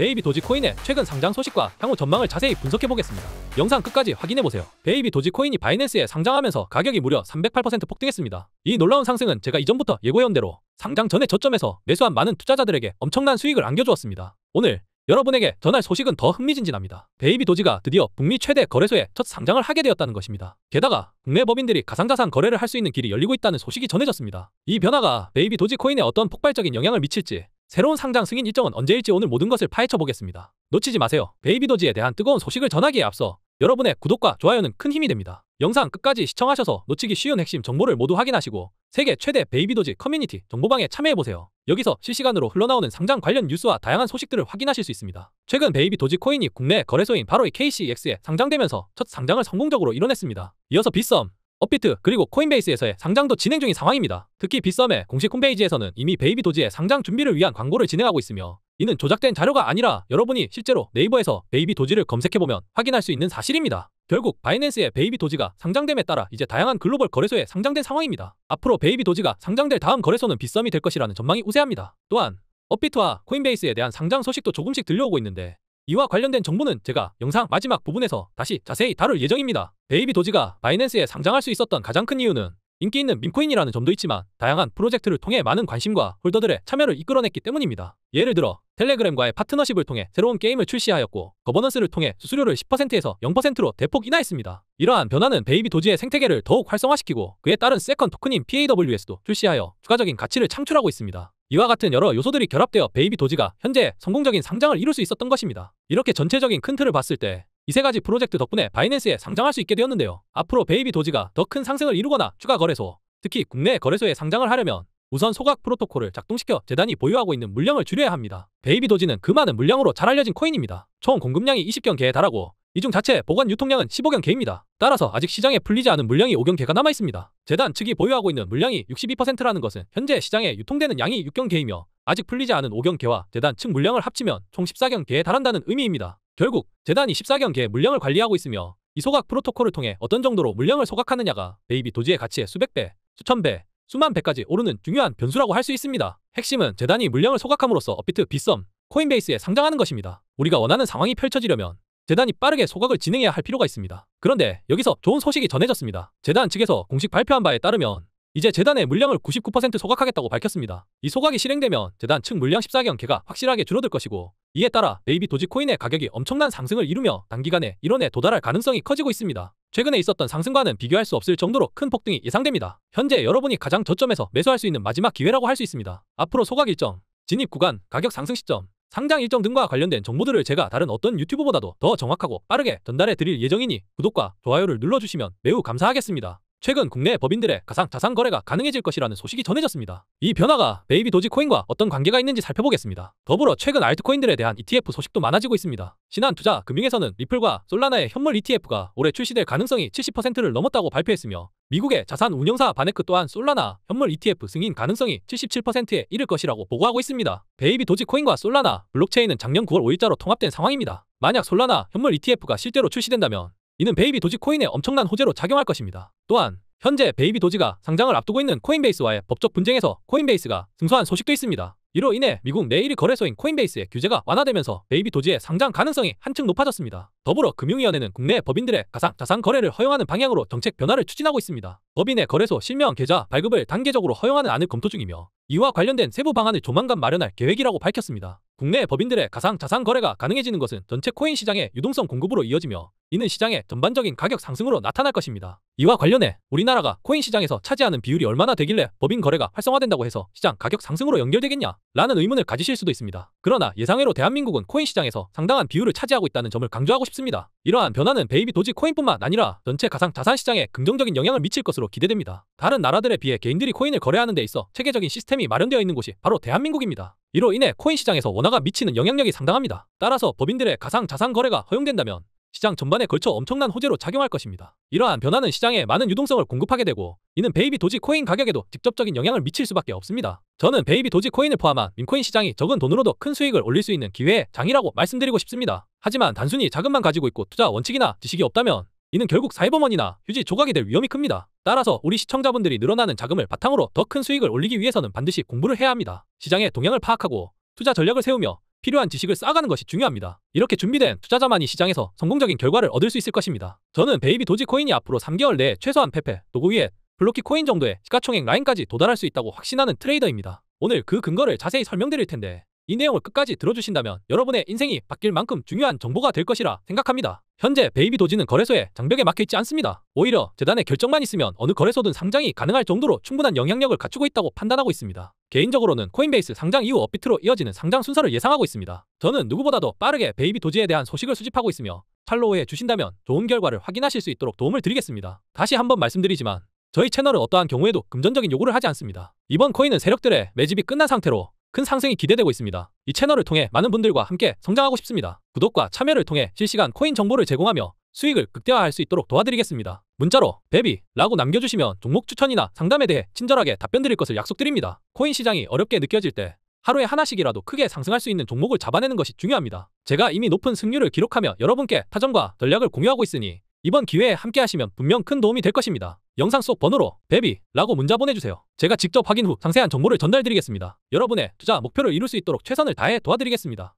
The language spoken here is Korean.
베이비 도지코인의 최근 상장 소식과 향후 전망을 자세히 분석해보겠습니다. 영상 끝까지 확인해보세요. 베이비 도지코인이 바이낸스에 상장하면서 가격이 무려 308% 폭등했습니다. 이 놀라운 상승은 제가 이전부터 예고해온 대로 상장 전의 저점에서 매수한 많은 투자자들에게 엄청난 수익을 안겨주었습니다. 오늘 여러분에게 전할 소식은 더 흥미진진합니다. 베이비 도지가 드디어 북미 최대 거래소에 첫 상장을 하게 되었다는 것입니다. 게다가 국내 법인들이 가상자산 거래를 할 수 있는 길이 열리고 있다는 소식이 전해졌습니다. 이 변화가 베이비 도지코인에 어떤 폭발적인 영향을 미칠지, 새로운 상장 승인 일정은 언제일지 오늘 모든 것을 파헤쳐 보겠습니다. 놓치지 마세요. 베이비 도지에 대한 뜨거운 소식을 전하기에 앞서 여러분의 구독과 좋아요는 큰 힘이 됩니다. 영상 끝까지 시청하셔서 놓치기 쉬운 핵심 정보를 모두 확인하시고 세계 최대 베이비 도지 커뮤니티 정보방에 참여해보세요. 여기서 실시간으로 흘러나오는 상장 관련 뉴스와 다양한 소식들을 확인하실 수 있습니다. 최근 베이비 도지 코인이 국내 거래소인 바로 이 KCX에 상장되면서 첫 상장을 성공적으로 이뤄냈습니다. 이어서 빗썸, 업비트 그리고 코인베이스에서의 상장도 진행 중인 상황입니다. 특히 빗썸의 공식 홈페이지에서는 이미 베이비 도지의 상장 준비를 위한 광고를 진행하고 있으며 이는 조작된 자료가 아니라 여러분이 실제로 네이버에서 베이비 도지를 검색해보면 확인할 수 있는 사실입니다. 결국 바이낸스의 베이비 도지가 상장됨에 따라 이제 다양한 글로벌 거래소에 상장된 상황입니다. 앞으로 베이비 도지가 상장될 다음 거래소는 빗썸이 될 것이라는 전망이 우세합니다. 또한 업비트와 코인베이스에 대한 상장 소식도 조금씩 들려오고 있는데 이와 관련된 정보는 제가 영상 마지막 부분에서 다시 자세히 다룰 예정입니다. 베이비 도지가 바이낸스에 상장할 수 있었던 가장 큰 이유는 인기 있는 밈코인이라는 점도 있지만 다양한 프로젝트를 통해 많은 관심과 홀더들의 참여를 이끌어냈기 때문입니다. 예를 들어 텔레그램과의 파트너십을 통해 새로운 게임을 출시하였고 거버넌스를 통해 수수료를 10%에서 0%로 대폭 인하했습니다. 이러한 변화는 베이비 도지의 생태계를 더욱 활성화시키고 그에 따른 세컨 토큰인 PAWS도 출시하여 추가적인 가치를 창출하고 있습니다. 이와 같은 여러 요소들이 결합되어 베이비 도지가 현재 성공적인 상장을 이룰 수 있었던 것입니다. 이렇게 전체적인 큰 틀을 봤을 때 이 세 가지 프로젝트 덕분에 바이낸스에 상장할 수 있게 되었는데요. 앞으로 베이비 도지가 더 큰 상승을 이루거나 추가 거래소, 특히 국내 거래소에 상장을 하려면 우선 소각 프로토콜을 작동시켜 재단이 보유하고 있는 물량을 줄여야 합니다. 베이비 도지는 그 많은 물량으로 잘 알려진 코인입니다. 총 공급량이 20경 개에 달하고 이 중 자체 보관 유통량은 15경 개입니다. 따라서 아직 시장에 풀리지 않은 물량이 5경 개가 남아있습니다. 재단 측이 보유하고 있는 물량이 62%라는 것은 현재 시장에 유통되는 양이 6경 개이며 아직 풀리지 않은 5경 개와 재단 측 물량을 합치면 총 14경 개에 달한다는 의미입니다. 결국 재단이 14경 개의 물량을 관리하고 있으며 이 소각 프로토콜을 통해 어떤 정도로 물량을 소각하느냐가 베이비 도지의 가치의 수백 배, 수천 배, 수만 배까지 오르는 중요한 변수라고 할 수 있습니다. 핵심은 재단이 물량을 소각함으로써 업비트, 빗썸, 코인베이스에 상장하는 것입니다. 우리가 원하는 상황이 펼쳐지려면 재단이 빠르게 소각을 진행해야 할 필요가 있습니다. 그런데 여기서 좋은 소식이 전해졌습니다. 재단 측에서 공식 발표한 바에 따르면 이제 재단의 물량을 99% 소각하겠다고 밝혔습니다. 이 소각이 실행되면 재단 측 물량 14경 개가 확실하게 줄어들 것이고 이에 따라 베이비 도지코인의 가격이 엄청난 상승을 이루며 단기간에 1원에 도달할 가능성이 커지고 있습니다. 최근에 있었던 상승과는 비교할 수 없을 정도로 큰 폭등이 예상됩니다. 현재 여러분이 가장 저점에서 매수할 수 있는 마지막 기회라고 할 수 있습니다. 앞으로 소각 일정, 진입 구간, 가격 상승 시점, 상장 일정 등과 관련된 정보들을 제가 다른 어떤 유튜브보다도 더 정확하고 빠르게 전달해 드릴 예정이니 구독과 좋아요를 눌러주시면 매우 감사하겠습니다. 최근 국내 법인들의 가상자산 거래가 가능해질 것이라는 소식이 전해졌습니다. 이 변화가 베이비 도지코인과 어떤 관계가 있는지 살펴보겠습니다. 더불어 최근 알트코인들에 대한 ETF 소식도 많아지고 있습니다. 신한투자 금융에서는 리플과 솔라나의 현물 ETF가 올해 출시될 가능성이 70%를 넘었다고 발표했으며 미국의 자산 운용사 바네크 또한 솔라나 현물 ETF 승인 가능성이 77%에 이를 것이라고 보고하고 있습니다. 베이비 도지코인과 솔라나 블록체인은 작년 9월 5일자로 통합된 상황입니다. 만약 솔라나 현물 ETF가 실제로 출시된다면 이는 베이비 도지코인의 엄청난 호재로 작용할 것입니다. 또한 현재 베이비 도지가 상장을 앞두고 있는 코인베이스와의 법적 분쟁에서 코인베이스가 승소한 소식도 있습니다. 이로 인해 미국 내1위 거래소인 코인베이스의 규제가 완화되면서 베이비 도지의 상장 가능성이 한층 높아졌습니다. 더불어 금융위원회는 국내 법인들의 가상자산 거래를 허용하는 방향으로 정책 변화를 추진하고 있습니다. 법인의 거래소 실명 계좌 발급을 단계적으로 허용하는 안을 검토 중이며 이와 관련된 세부 방안을 조만간 마련할 계획이라고 밝혔습니다. 국내 법인들의 가상자산 거래가 가능해지는 것은 전체 코인 시장의 유동성 공급으로 이어지며 이는 시장의 전반적인 가격 상승으로 나타날 것입니다. 이와 관련해 우리나라가 코인 시장에서 차지하는 비율이 얼마나 되길래 법인 거래가 활성화된다고 해서 시장 가격 상승으로 연결되겠냐? 라는 의문을 가지실 수도 있습니다. 그러나 예상외로 대한민국은 코인 시장에서 상당한 비율을 차지하고 있다는 점을 강조하고 싶습니다. 이러한 변화는 베이비 도지 코인뿐만 아니라 전체 가상자산 시장에 긍정적인 영향을 미칠 것으로 기대됩니다. 다른 나라들에 비해 개인들이 코인을 거래하는 데 있어 체계적인 시스템이 마련되어 있는 곳이 바로 대한민국입니다. 이로 인해 코인 시장에서 원화가 미치는 영향력이 상당합니다. 따라서 법인들의 가상자산 거래가 허용된다면 시장 전반에 걸쳐 엄청난 호재로 작용할 것입니다. 이러한 변화는 시장에 많은 유동성을 공급하게 되고 이는 베이비 도지 코인 가격에도 직접적인 영향을 미칠 수밖에 없습니다. 저는 베이비 도지 코인을 포함한 밈코인 시장이 적은 돈으로도 큰 수익을 올릴 수 있는 기회의 장이라고 말씀드리고 싶습니다. 하지만 단순히 자금만 가지고 있고 투자 원칙이나 지식이 없다면 이는 결국 사이버머니나 휴지 조각이 될 위험이 큽니다. 따라서 우리 시청자분들이 늘어나는 자금을 바탕으로 더 큰 수익을 올리기 위해서는 반드시 공부를 해야 합니다. 시장의 동향을 파악하고 투자 전략을 세우며 필요한 지식을 쌓아가는 것이 중요합니다. 이렇게 준비된 투자자만이 시장에서 성공적인 결과를 얻을 수 있을 것입니다. 저는 베이비 도지코인이 앞으로 3개월 내에 최소한 페페, 도구위에 블로키 코인 정도의 시가총액 라인까지 도달할 수 있다고 확신하는 트레이더입니다. 오늘 그 근거를 자세히 설명드릴 텐데 이 내용을 끝까지 들어주신다면 여러분의 인생이 바뀔 만큼 중요한 정보가 될 것이라 생각합니다. 현재 베이비 도지는 거래소에 장벽에 막혀있지 않습니다. 오히려 재단의 결정만 있으면 어느 거래소든 상장이 가능할 정도로 충분한 영향력을 갖추고 있다고 판단하고 있습니다. 개인적으로는 코인베이스 상장 이후 업비트로 이어지는 상장 순서를 예상하고 있습니다. 저는 누구보다도 빠르게 베이비 도지에 대한 소식을 수집하고 있으며 팔로우해 주신다면 좋은 결과를 확인하실 수 있도록 도움을 드리겠습니다. 다시 한번 말씀드리지만 저희 채널은 어떠한 경우에도 금전적인 요구를 하지 않습니다. 이번 코인은 세력들의 매집이 끝난 상태로 큰 상승이 기대되고 있습니다. 이 채널을 통해 많은 분들과 함께 성장하고 싶습니다. 구독과 참여를 통해 실시간 코인 정보를 제공하며 수익을 극대화할 수 있도록 도와드리겠습니다. 문자로 베비라고 남겨주시면 종목 추천이나 상담에 대해 친절하게 답변드릴 것을 약속드립니다. 코인 시장이 어렵게 느껴질 때 하루에 하나씩이라도 크게 상승할 수 있는 종목을 잡아내는 것이 중요합니다. 제가 이미 높은 승률을 기록하며 여러분께 타점과 전략을 공유하고 있으니 이번 기회에 함께 하시면 분명 큰 도움이 될 것입니다. 영상 속 번호로 베비라고 문자 보내주세요. 제가 직접 확인 후 상세한 정보를 전달드리겠습니다. 여러분의 투자 목표를 이룰 수 있도록 최선을 다해 도와드리겠습니다.